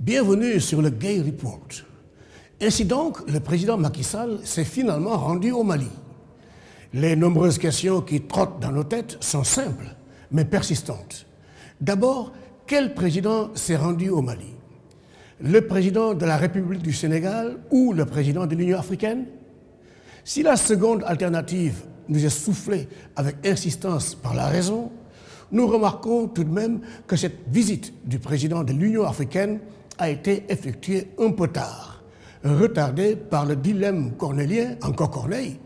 Bienvenue sur le Gay Report. Ainsi donc, le président Macky Sall s'est finalement rendu au Mali. Les nombreuses questions qui trottent dans nos têtes sont simples, mais persistantes. D'abord, quel président s'est rendu au Mali? Le président de la République du Sénégal ou le président de l'Union africaine? Si la seconde alternative nous est soufflée avec insistance par la raison, nous remarquons tout de même que cette visite du président de l'Union africaine a été effectuée un peu tard, retardée par le dilemme cornélien, encore Corneille,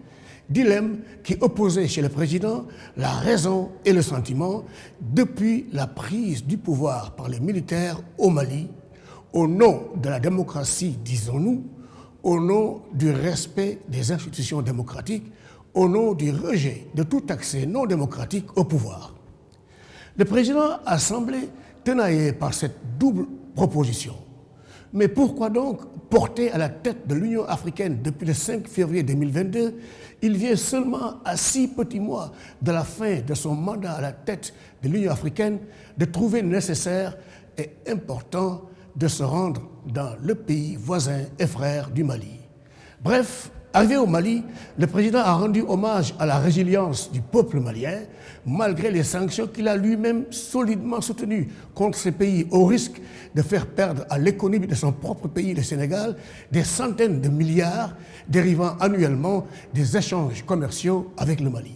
dilemme qui opposait chez le président la raison et le sentiment depuis la prise du pouvoir par les militaires au Mali, au nom de la démocratie, disons-nous, au nom du respect des institutions démocratiques, au nom du rejet de tout accès non démocratique au pouvoir. Le président a semblé tenaillé par cette double proposition. Mais pourquoi donc, porté à la tête de l'Union africaine depuis le 5 février 2022, il vient seulement à 6 petits mois de la fin de son mandat à la tête de l'Union africaine de trouver nécessaire et important de se rendre dans le pays voisin et frère du Mali? Bref, arrivé au Mali, le président a rendu hommage à la résilience du peuple malien, malgré les sanctions qu'il a lui-même solidement soutenues contre ces pays, au risque de faire perdre à l'économie de son propre pays, le Sénégal, des centaines de milliards dérivant annuellement des échanges commerciaux avec le Mali.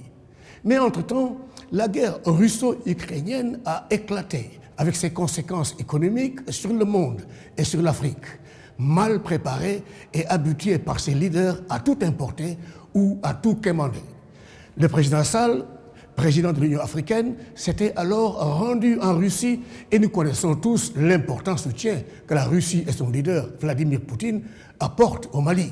Mais entre-temps, la guerre russo-ukrainienne a éclaté avec ses conséquences économiques sur le monde et sur l'Afrique, mal préparé et habitué par ses leaders à tout importer ou à tout quémander. Le président Sall, président de l'Union africaine, s'était alors rendu en Russie et nous connaissons tous l'important soutien que la Russie et son leader, Vladimir Poutine, apportent au Mali.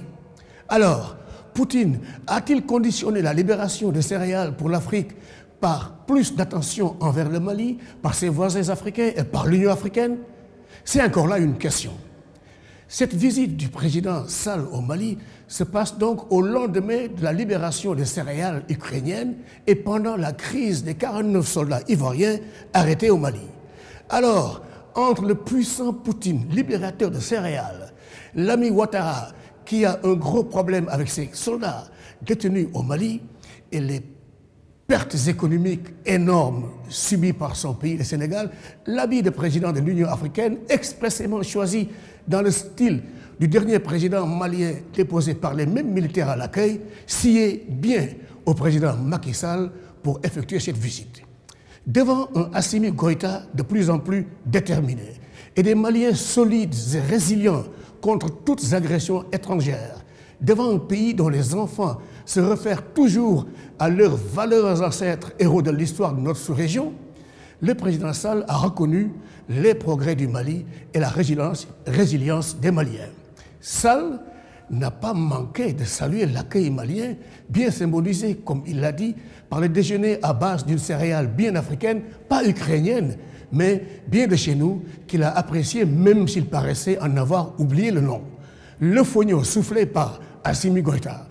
Alors, Poutine a-t-il conditionné la libération des céréales pour l'Afrique par plus d'attention envers le Mali, par ses voisins africains et par l'Union africaine? C'est encore là une question. Cette visite du président Sall au Mali se passe donc au lendemain de la libération des céréales ukrainiennes et pendant la crise des 49 soldats ivoiriens arrêtés au Mali. Alors, entre le puissant Poutine, libérateur de céréales, l'ami Ouattara, qui a un gros problème avec ses soldats détenus au Mali, et les pertes économiques énormes subies par son pays, le Sénégal, l'habit de président de l'Union africaine, expressément choisi dans le style du dernier président malien déposé par les mêmes militaires à l'accueil, sied bien au président Macky Sall pour effectuer cette visite. Devant un Assimi Goïta de plus en plus déterminé et des Maliens solides et résilients contre toutes agressions étrangères, devant un pays dont les enfants se réfèrent toujours à leurs valeureux ancêtres héros de l'histoire de notre sous-région, le président Sall a reconnu les progrès du Mali et la résilience des Maliens. Sall n'a pas manqué de saluer l'accueil malien, bien symbolisé, comme il l'a dit, par le déjeuner à base d'une céréale bien africaine, pas ukrainienne, mais bien de chez nous, qu'il a apprécié même s'il paraissait en avoir oublié le nom. Le fognon soufflé par Assimi Goïta.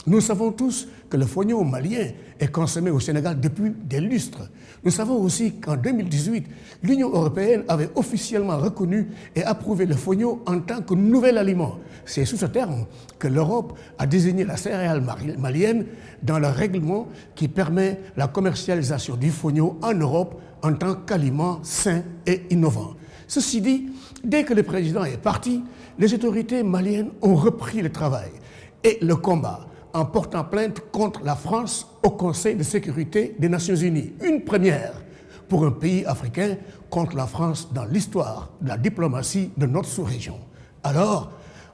Nous savons tous que le fognon malien est consommé au Sénégal depuis des lustres. Nous savons aussi qu'en 2018, l'Union européenne avait officiellement reconnu et approuvé le fognon en tant que nouvel aliment. C'est sous ce terme que l'Europe a désigné la céréale malienne dans le règlement qui permet la commercialisation du fognon en Europe en tant qu'aliment sain et innovant. Ceci dit, dès que le président est parti, les autorités maliennes ont repris le travail et le combat en portant plainte contre la France au Conseil de sécurité des Nations Unies. Une première pour un pays africain contre la France dans l'histoire de la diplomatie de notre sous-région. Alors,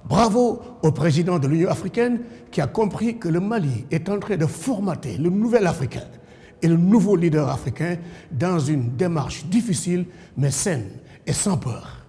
bravo au président de l'Union africaine qui a compris que le Mali est en train de formater le nouvel Africain et le nouveau leader africain dans une démarche difficile mais saine et sans peur.